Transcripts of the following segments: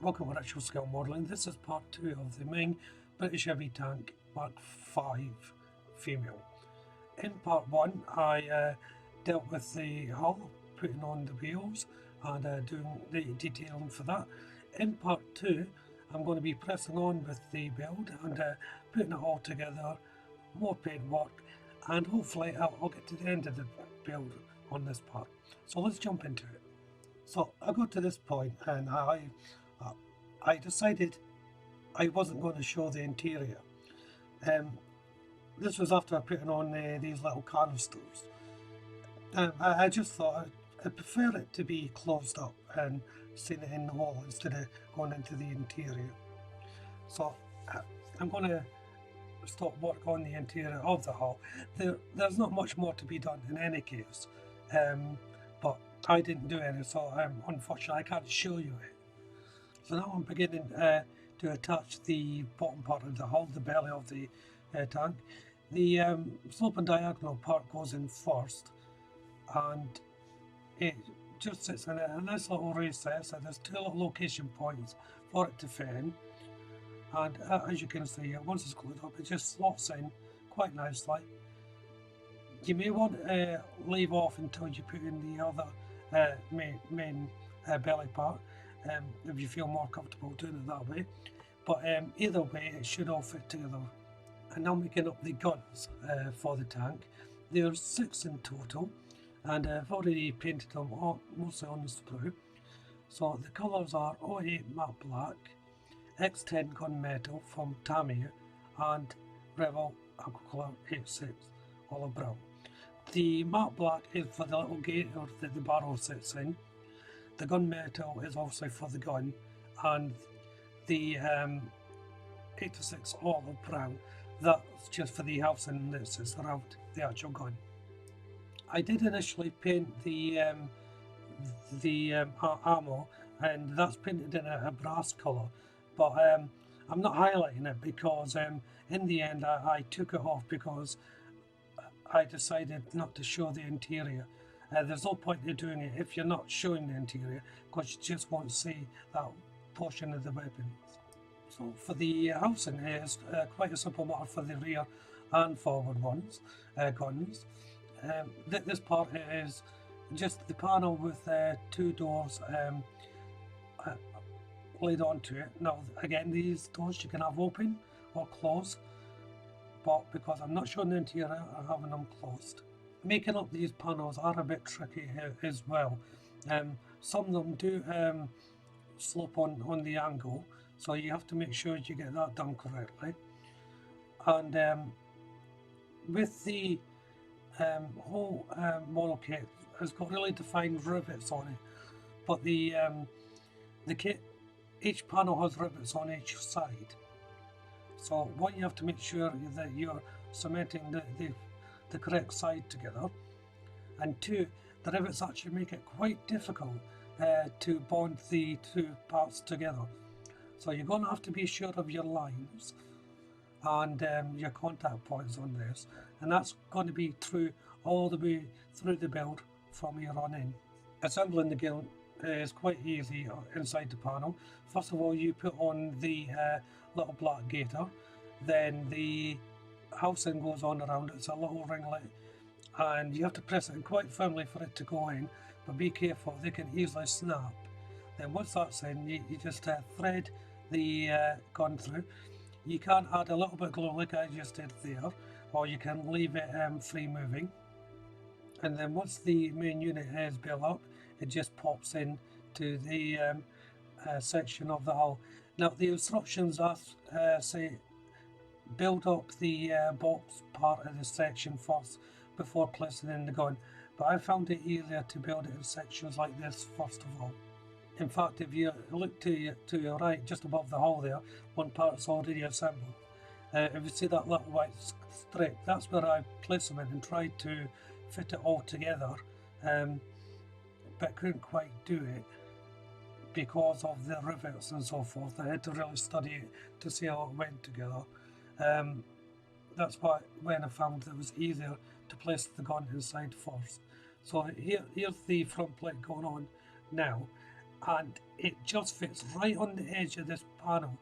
Welcome to Actual Scale Modelling. This is part 2 of the MENG British Heavy Tank Mark V female. In part 1 I dealt with the hull, putting on the wheels and doing the detailing for that. In part 2 I'm going to be pressing on with the build and putting it all together, more paint work, and hopefully I'll get to the end of the build on this part. So let's jump into it. So I got to this point and I decided I wasn't going to show the interior. This was after putting on these little canisters. I just thought I'd prefer it to be closed up and seen it in the wall instead of going into the interior. So I'm going to start work on the interior of the hull. There's not much more to be done in any case, but I didn't do any, so unfortunately I can't show you it. So now I'm beginning to attach the bottom part of the hull, the belly of the tank. The slope and diagonal part goes in first, and it just sits in a nice little recess, and there's two little location points for it to fit in. And as you can see, once it's glued up, it just slots in quite nicely. You may want to leave off until you put in the other main belly part, if you feel more comfortable doing it that way. But either way, it should all fit together. And now making up the guns for the tank. There's 6 in total, and I've already painted them mostly on the sprue. So the colours are 08 matte black, X10 gunmetal from Tamiya, and Rebel Aquacolor 86 olive brown. The matte black is for the little gator that the barrel sits in. The gunmetal is obviously for the gun, and the 86 olive brown, that's just for the housing that sits around the actual gun. I did initially paint the ammo, and that's painted in a brass colour, but I'm not highlighting it because in the end I took it off because I decided not to show the interior. There's no point in doing it if you're not showing the interior, because you just won't see that portion of the weapons. So for the housing, it's quite a simple matter for the rear and forward guns. This part is just the panel with 2 doors laid onto it. Now again, these doors you can have open or closed, but because I'm not showing the interior, I'm having them closed. Making up these panels are a bit tricky as well. Some of them do slope on the angle, so you have to make sure you get that done correctly. And with the whole model kit, has got really defined rivets on it, but the kit, each panel has rivets on each side. So one, you have to make sure that you're cementing the correct side together, and 2, the rivets actually make it quite difficult to bond the 2 parts together. So you're going to have to be sure of your lines and your contact points on this, and that's going to be true all the way through the build from here on in. Assembling the Gill is quite easy inside the panel. First of all, you put on the little black gator, then the housing goes on around it. It's a little ringlet, and you have to press it in quite firmly for it to go in, but be careful, they can easily snap. Then once that's in, you just thread the gun through. You can add a little bit of glue like I just did there, or you can leave it free moving. And then once the main unit is built up, it just pops in to the section of the hull. Now the instructions are say build up the box part of the section first before placing in the gun, but I found it easier to build it in sections like this first of all. In fact, if you look to your right, just above the hull there, one part's already assembled. If you see that little white strip, that's where I placed them in and tried to fit it all together, but couldn't quite do it because of the rivets and so forth. I had to really study it to see how it went together. That's why when I found it was easier to place the gun inside first. So here's the front plate going on now, and it just fits right on the edge of this panel,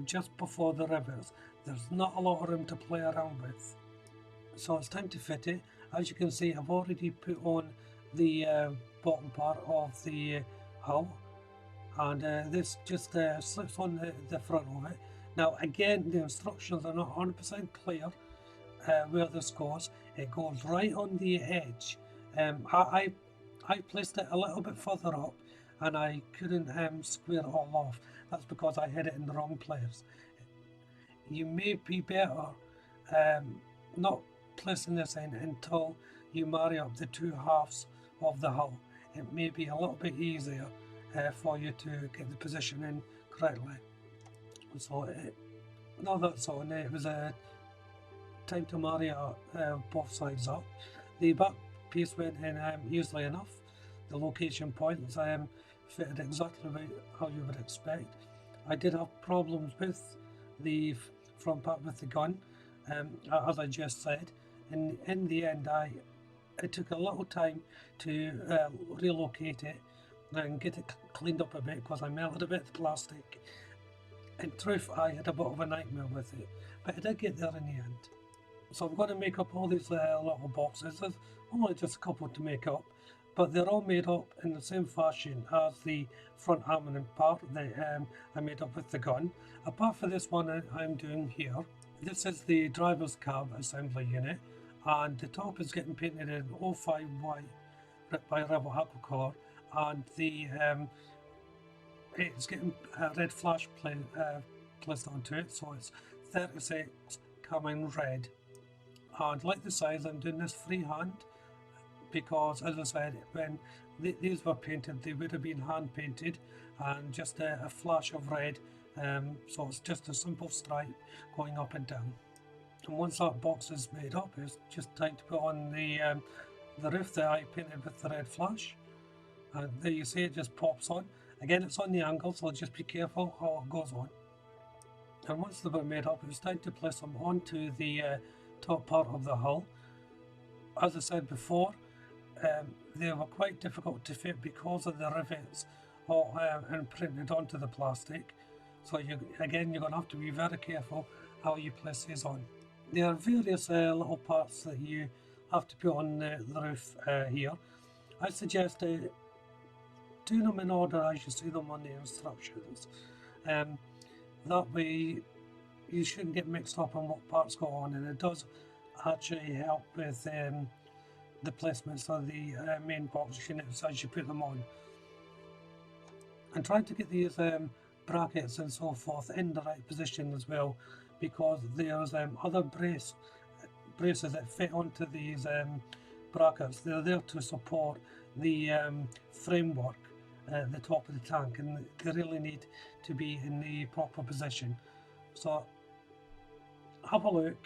just before the rivets. There's not a lot of room to play around with. So it's time to fit it. As you can see, I've already put on the bottom part of the hull, and this just slips on the front of it. Now again, the instructions are not 100% clear where this goes. It goes right on the edge. I placed it a little bit further up, and I couldn't square it all off. That's because I had it in the wrong place. You may be better not placing this in until you marry up the two halves of the hull. It may be a little bit easier for you to get the position in correctly. So now that's on, it was time to marry both sides up. The back piece went in easily enough. The location points fitted exactly how you would expect. I did have problems with the front part with the gun, as I just said. In the end, it took a little time to relocate it and get it cleaned up a bit, because I melted a bit of the plastic. In truth, I had a bit of a nightmare with it, but I did get there in the end. So I'm going to make up all these little boxes. There's only just a couple to make up, but they're all made up in the same fashion as the front armament part that I made up with the gun. Apart from this one I'm doing here, this is the driver's cab assembly unit, and the top is getting painted in 05 white by Rebel Aquacolor, and the it's getting a red flash placed onto it, so it's 36 coming red. And like the size, I'm doing this freehand because, as I said, when these were painted, they would have been hand painted, and just a flash of red, so it's just a simple stripe going up and down. And once that box is made up, it's just time to put on the roof that I painted with the red flash, and there you see it just pops on. Again, it's on the angle, so just be careful how it goes on. And once they were made up, it was time to place them onto the top part of the hull. As I said before, they were quite difficult to fit because of the rivets all imprinted onto the plastic. So again, you're going to have to be very careful how you place these on. There are various little parts that you have to put on the roof here. I suggest doing them in order as you see them on the instructions. That way you shouldn't get mixed up on what parts go on, and it does actually help with the placements of the main box units as you put them on. And try to get these brackets and so forth in the right position as well, because there's other braces that fit onto these brackets. They're there to support the framework at the top of the tank, and they really need to be in the proper position. So have a look,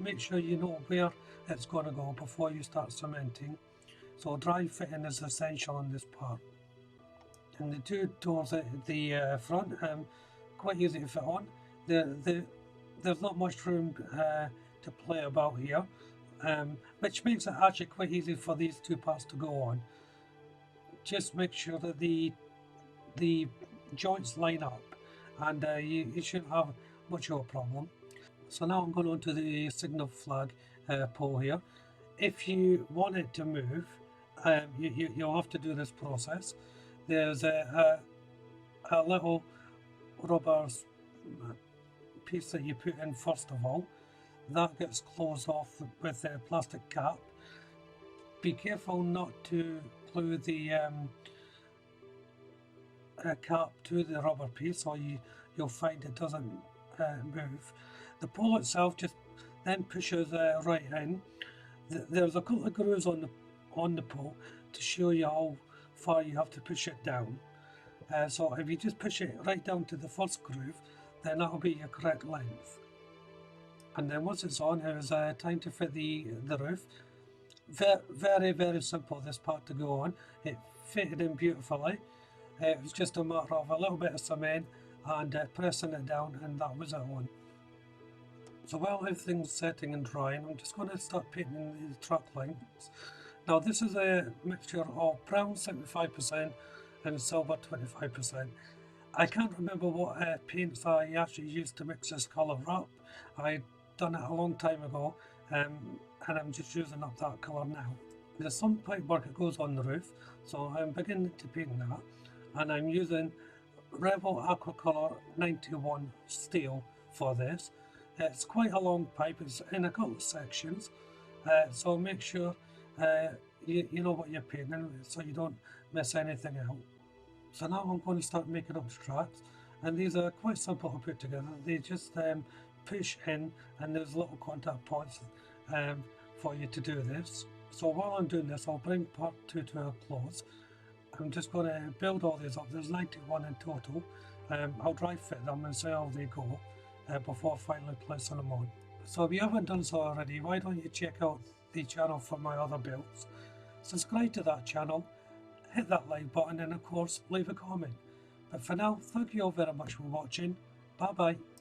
make sure you know where it's going to go before you start cementing. So dry fitting is essential on this part. And the two doors at the front, quite easy to fit on. There's not much room to play about here, which makes it actually quite easy for these two parts to go on. Just make sure that the joints line up, and you shouldn't have much of a problem. So now I'm going on to the signal flag pole here. If you want it to move, you'll have to do this process. There's a little rubber piece that you put in first of all. That gets closed off with a plastic cap. Be careful not to glue the cap to the rubber piece, or you'll find it doesn't move. The pole itself just then pushes right in. There's a couple of grooves on the pole to show you how far you have to push it down. So if you just push it right down to the first groove, then that'll be your correct length. And then once it's on, it was time to fit the roof. Very, very simple, this part to go on. It fitted in beautifully. It was just a matter of a little bit of cement and pressing it down, and that was it on. So while everything's setting and drying, I'm just going to start painting the track lines. Now this is a mixture of brown 75% and silver 25%. I can't remember what paints I actually used to mix this colour up. I done it a long time ago, and I'm just using up that colour now. There's some pipework that goes on the roof, so I'm beginning to paint that, and I'm using Rebel Aquacolor 91 steel for this. It's quite a long pipe, it's in a couple of sections, so make sure you know what you're painting so you don't miss anything out. So now I'm going to start making up the tracks, and these are quite simple to put together. They just push in, and there's little contact points for you to do this. So while I'm doing this, I'll bring part 2 to a close. I'm just going to build all these up. There's 91 in total. I'll dry fit them and see how they go before finally placing them on. So if you haven't done so already, why don't you check out the channel for my other builds. Subscribe to that channel, hit that like button, and of course leave a comment. But for now, thank you all very much for watching. Bye bye.